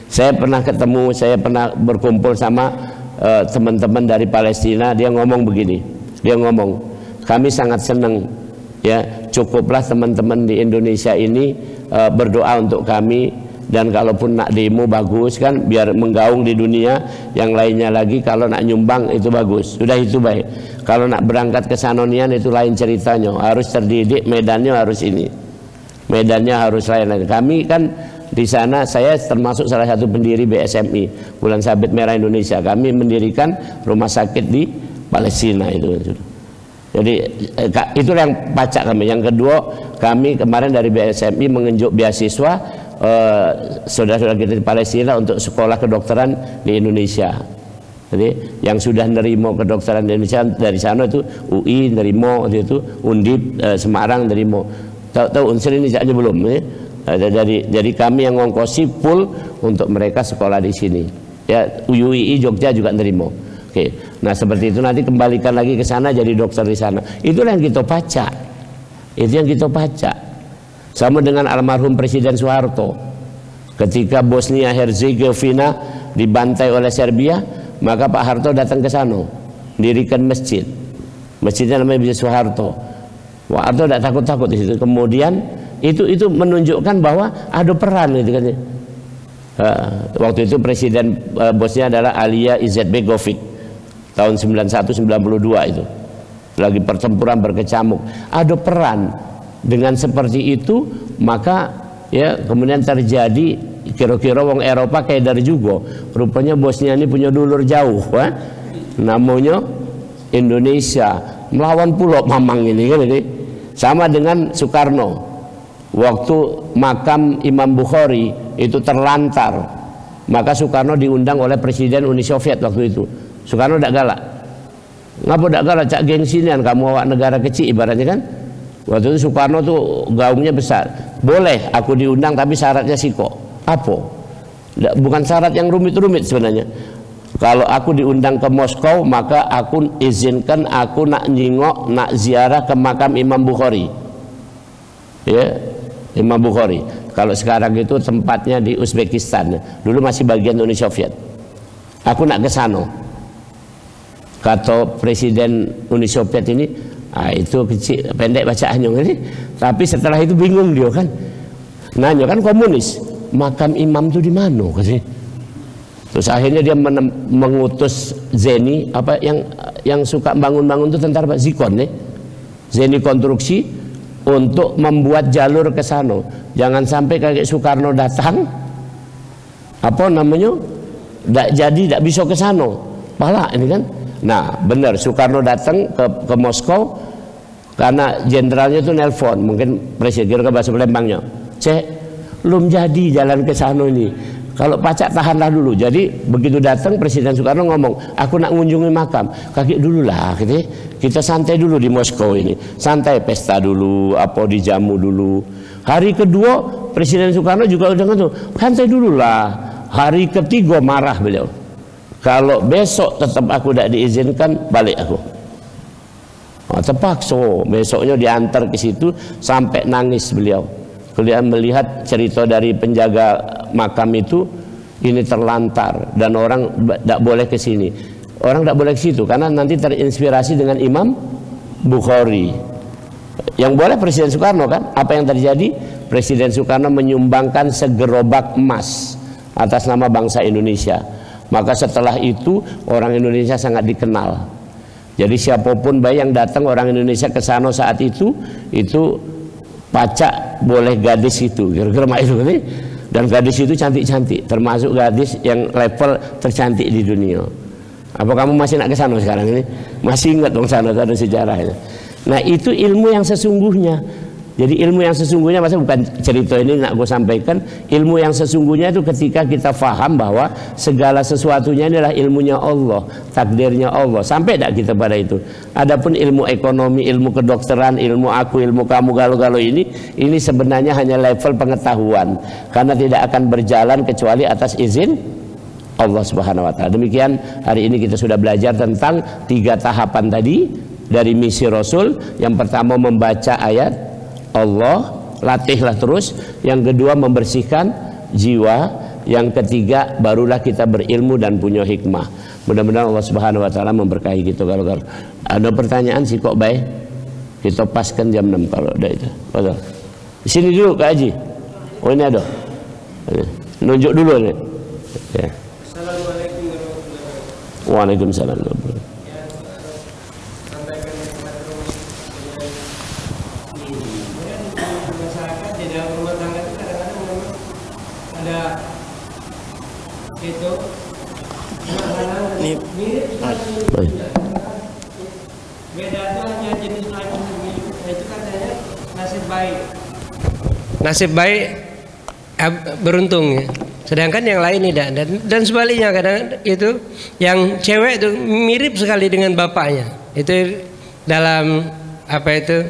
Speaker 1: Saya pernah ketemu, saya pernah berkumpul sama teman-teman dari Palestina. Dia ngomong begini. Dia ngomong, kami sangat senang, ya, cukuplah teman-teman di Indonesia ini berdoa untuk kami. Dan kalaupun nak demo bagus kan, biar menggaung di dunia. Yang lainnya lagi kalau nak nyumbang itu bagus, sudah itu baik. Kalau nak berangkat ke Sanonian itu lain ceritanya, harus terdidik, medannya harus ini, medannya harus lain. Kami kan di sana, saya termasuk salah satu pendiri BSMI, Bulan Sabit Merah Indonesia. Kami mendirikan rumah sakit di Palestina itu. Jadi itu yang pacak kami. Yang kedua, kami kemarin dari BSMI mengenjuk beasiswa saudara-saudara kita di Palestina untuk sekolah kedokteran di Indonesia. Jadi yang sudah nerimo kedokteran di Indonesia dari sana itu UI nerimo, itu Undip Semarang nerimo. Tahu unsur ini aja belum? Jadi kami yang ngongkosi full untuk mereka sekolah di sini. Ya, UII Jogja juga nerimo. Oke. Nah seperti itu, nanti kembalikan lagi ke sana jadi dokter di sana. Itulah yang kita baca. Itu yang kita baca. Sama dengan almarhum Presiden Soeharto, ketika Bosnia Herzegovina dibantai oleh Serbia, maka Pak Harto datang ke sana, mendirikan masjid. Masjidnya namanya Masjid Soeharto. Pak Harto tidak takut-takut di situ. Kemudian itu menunjukkan bahwa ada peran gitu kan. Waktu itu Presiden Bosnia adalah Alija Izetbegovic tahun 91-92 itu. Lagi pertempuran berkecamuk. Ada peran. Dengan seperti itu, maka ya kemudian terjadi kira-kira wong Eropa kayak dari juga. Rupanya Bosnia ini punya dulur jauh, namanya Indonesia. Melawan pulau Mamang ini kan ini. Sama dengan Soekarno. Waktu makam Imam Bukhari itu terlantar, maka Soekarno diundang oleh Presiden Uni Soviet waktu itu. Soekarno tidak galak. Ngapa tidak galak? Cak gengsian kamu awak negara kecil ibaratnya kan. Waktu itu Soekarno tuh gaungnya besar. Boleh aku diundang tapi syaratnya siko. Apa? Bukan syarat yang rumit-rumit sebenarnya. Kalau aku diundang ke Moskow, maka aku izinkan aku nak nyingok, nak ziarah ke makam Imam Bukhari. Ya, Imam Bukhari. Kalau sekarang itu tempatnya di Uzbekistan. Dulu masih bagian Uni Soviet. Aku nak ke sana. Kata Presiden Uni Soviet ini, itu kecil, pendek bacaannya ini. Tapi setelah itu bingung dia kan, nanya kan komunis, makam imam itu di mana kan? Terus akhirnya dia mengutus Zeni, apa yang suka bangun-bangun itu tentara Zikon nih, Zeni konstruksi untuk membuat jalur ke sana. Jangan sampai kayak Soekarno datang, apa namanya, tidak jadi, tidak bisa ke sana. Pala ini kan. Nah benar, Soekarno datang ke Moskow karena jenderalnya itu nelpon, mungkin presiden ke bahasa Palembangnya, cek belum jadi jalan ke sana ini, kalau pacak tahanlah dulu. Jadi begitu datang Presiden Soekarno ngomong, aku nak mengunjungi makam, kaki dulu lah, kita santai dulu di Moskow ini, santai, pesta dulu, apa dijamu dulu. Hari kedua Presiden Soekarno juga udah ngomong, santai dulu lah. Hari ketiga marah beliau, kalau besok tetap aku tidak diizinkan, balik aku. Terpaksa besoknya diantar ke situ sampai nangis beliau. Kalian melihat cerita dari penjaga makam itu, ini terlantar dan orang tidak boleh ke sini. Orang tidak boleh ke situ karena nanti terinspirasi dengan Imam Bukhari. Yang boleh Presiden Soekarno kan? Apa yang terjadi? Presiden Soekarno menyumbangkan segerobak emas atas nama bangsa Indonesia. Maka setelah itu orang Indonesia sangat dikenal. Jadi siapapun baik yang datang orang Indonesia ke sana saat itu pacak boleh gadis itu, kira-kira itu nih. Dan gadis itu cantik-cantik, termasuk gadis yang level tercantik di dunia. Apa kamu masih nak ke sana sekarang ini? Masih ingat dong sana ada sejarahnya. Nah itu ilmu yang sesungguhnya. Jadi ilmu yang sesungguhnya, masa bukan cerita ini nak gue sampaikan. Ilmu yang sesungguhnya itu ketika kita faham bahwa segala sesuatunya adalah ilmunya Allah, takdirnya Allah. Sampai tidak kita pada itu. Adapun ilmu ekonomi, ilmu kedokteran, ilmu aku, ilmu kamu, galau-galau ini sebenarnya hanya level pengetahuan. Karena tidak akan berjalan kecuali atas izin Allah Subhanahu Wa Taala. Demikian hari ini kita sudah belajar tentang 3 tahapan tadi dari misi Rasul. Yang pertama membaca ayat Allah, latihlah terus. Yang kedua membersihkan jiwa. Yang ketiga barulah kita berilmu dan punya hikmah. Mudah-mudahan Allah Subhanahu Wa Taala memberkahi kita. Kalau ada pertanyaan sih kok baik, kita paskan jam 6 kalau ada itu. Betul. Di sini dulu Kak Haji. Oh ini ada. Nunjuk dulu nih. Ya. Assalamualaikum warahmatullahi wabarakatuh. Waalaikumsalam warahmatullahi wabarakatuh.
Speaker 2: Itu beda itu hanya jenis lain, itu katanya nasib baik beruntung ya. Sedangkan yang lain tidak. Dan sebaliknya kadang itu yang cewek itu mirip sekali dengan bapaknya. Itu dalam apa itu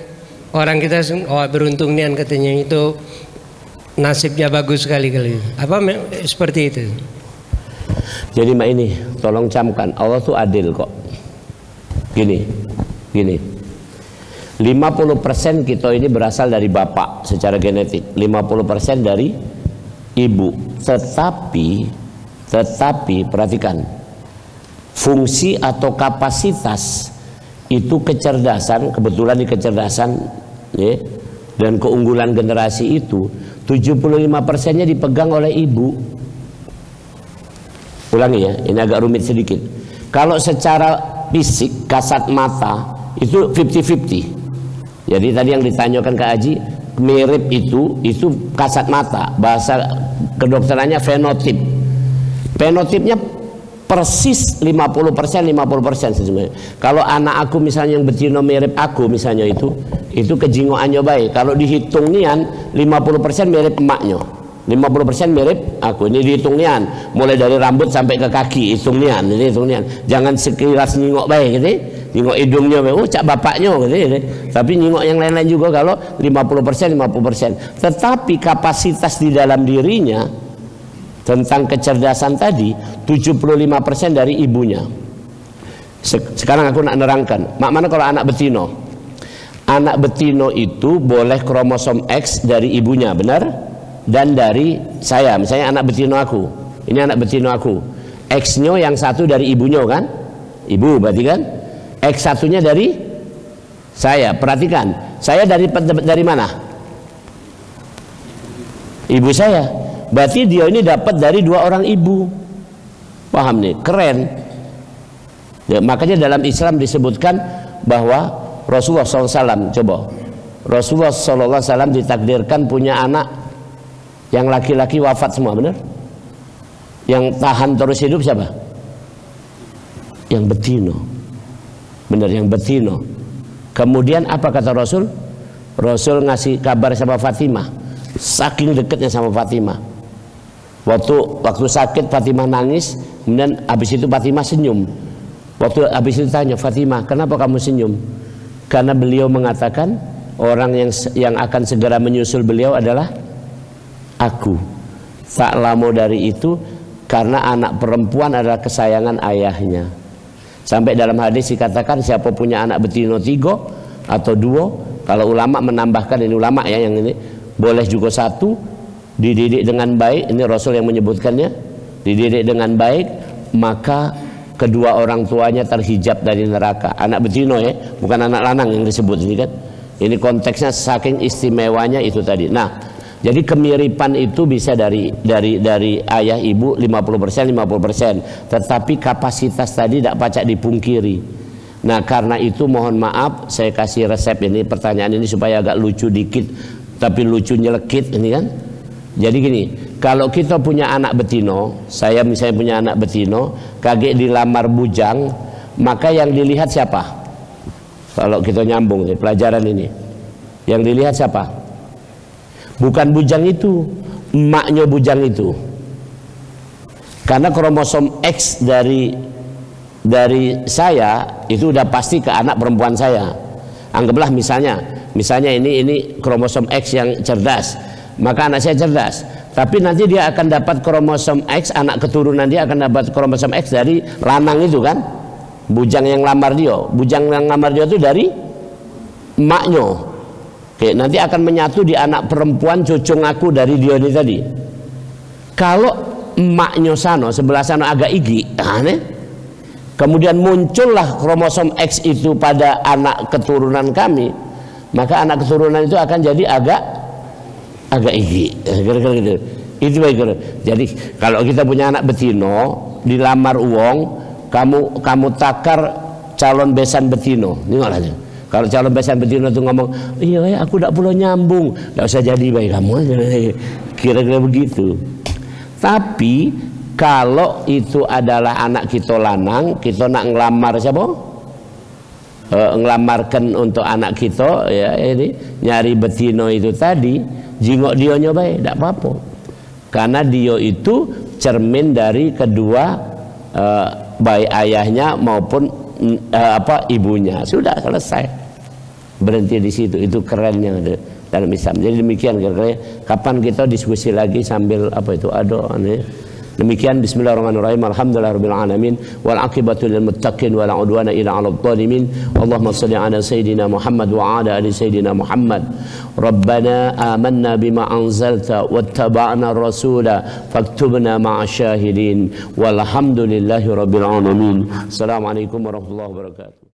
Speaker 2: orang kita beruntung nian katanya, itu nasibnya bagus sekali kali. Apa seperti itu?
Speaker 1: Jadi Mbak ini tolong camkan, Allah tuh adil kok. Gini 50% kita ini berasal dari bapak secara genetik, 50% dari ibu. Tetapi perhatikan, fungsi atau kapasitas itu kecerdasan, kebetulan di kecerdasan ya, dan keunggulan generasi itu 75%-nya dipegang oleh ibu. Ulangi ya, ini agak rumit sedikit. Kalau secara fisik kasat mata itu 50-50. Jadi tadi yang ditanyakan Kak Haji, mirip itu kasat mata. Bahasa kedokterannya fenotip. Fenotipnya persis 50% sesungguhnya. Kalau anak aku misalnya yang betina mirip aku misalnya itu kejingoannya baik. Kalau dihitung nian 50% mirip emaknya, 50% mirip aku. Ini dihitung nian, mulai dari rambut sampai ke kaki hitung nian, ini hitung nian. Jangan sekilas nyingok baik gitu. Nyingok hidungnya baik, cak bapaknya gitu. Tapi nyingok yang lain-lain juga kalau 50%. Tetapi kapasitas di dalam dirinya tentang kecerdasan tadi 75% dari ibunya. Sekarang aku nak nerangkan. Mak mana kalau anak betino? Anak betino itu boleh kromosom X dari ibunya, benar? Dan dari saya, misalnya anak betino aku. Ini anak betino aku. X-nya yang satu dari ibunya kan? Ibu berarti kan? X satunya dari saya. Perhatikan, saya dari mana? Ibu saya. Berarti dia ini dapat dari 2 orang ibu. Paham nih? Keren. Ya, makanya dalam Islam disebutkan bahwa Rasulullah SAW, coba Rasulullah SAW ditakdirkan punya anak yang laki-laki wafat semua, benar? Yang tahan terus hidup siapa? Yang betino, benar, yang betino. Kemudian apa kata Rasul? Rasul ngasih kabar sama Fatimah, saking dekatnya sama Fatimah. Waktu sakit Fatimah nangis, kemudian habis itu Fatimah senyum. Waktu habis itu tanya, Fatimah, kenapa kamu senyum? Karena beliau mengatakan orang yang akan segera menyusul beliau adalah aku. Tak lama dari itu, karena anak perempuan adalah kesayangan ayahnya. Sampai dalam hadis dikatakan siapa punya anak betina 3 atau 2, kalau ulama menambahkan, ini ulama ya yang ini, boleh juga 1, dididik dengan baik, ini Rasul yang menyebutkannya, dididik dengan baik, maka kedua orang tuanya terhijab dari neraka. Anak betina ya, bukan anak lanang yang disebut ini kan. Ini konteksnya saking istimewanya itu tadi. Nah, jadi kemiripan itu bisa dari ayah ibu 50% 50%, tetapi kapasitas tadi tidak pacak dipungkiri. Nah, karena itu mohon maaf saya kasih resep ini, pertanyaan ini supaya agak lucu dikit, tapi lucu nyelekit ini kan. Jadi gini, kalau kita punya anak betino, saya misalnya punya anak betino, kaget dilamar bujang, maka yang dilihat siapa? Kalau kita nyambung nih, pelajaran ini, yang dilihat siapa? Bukan bujang itu, emaknya bujang itu. Karena kromosom X dari saya itu udah pasti ke anak perempuan saya. Anggaplah misalnya ini kromosom X yang cerdas, maka anak saya cerdas. Tapi nanti dia akan dapat kromosom X, anak keturunan dia akan dapat kromosom X dari lanang itu kan, bujang yang lamar dia. Bujang yang lamar dia itu dari emaknya. Oke, nanti akan menyatu di anak perempuan cucung aku dari dia ini tadi. Kalau emaknya sana, sebelah sana agak igi, aneh. Kemudian muncullah kromosom X itu pada anak keturunan kami, maka anak keturunan itu akan jadi agak igi, kira-kira gitu. Itu baik. Jadi kalau kita punya anak betino, dilamar uang, kamu takar calon besan betino, ini. Kalau calon besan betino itu ngomong, iya aku tidak perlu nyambung, tidak usah jadi baik kamu, kira-kira begitu. Tapi kalau itu adalah anak kita lanang, kita nak ngelamar siapa? Ngelamarkan untuk anak kita, ya ini nyari betino itu tadi, jingok dia nyoba, tidak apa-apa. Karena dia itu cermin dari kedua baik ayahnya maupun ibunya. Sudah selesai, berhenti di situ. Itu kerennya dalam Islam. Jadi demikian kira-kira. Kapan kita diskusi lagi sambil demikian. Bismillahirrahmanirrahim. Alhamdulillahirabbil alamin wal aqibatu lil muttaqin wala udwana illa 'alal zalimin. Allahumma shalli ala sayidina Muhammad wa ala ali sayidina Muhammad. Rabbana amanna bima anzalta wattaba'na ar-rasula faktubna ma'asy syahidin. Walhamdulillahirabbil alamin. Assalamualaikum warahmatullahi wabarakatuh.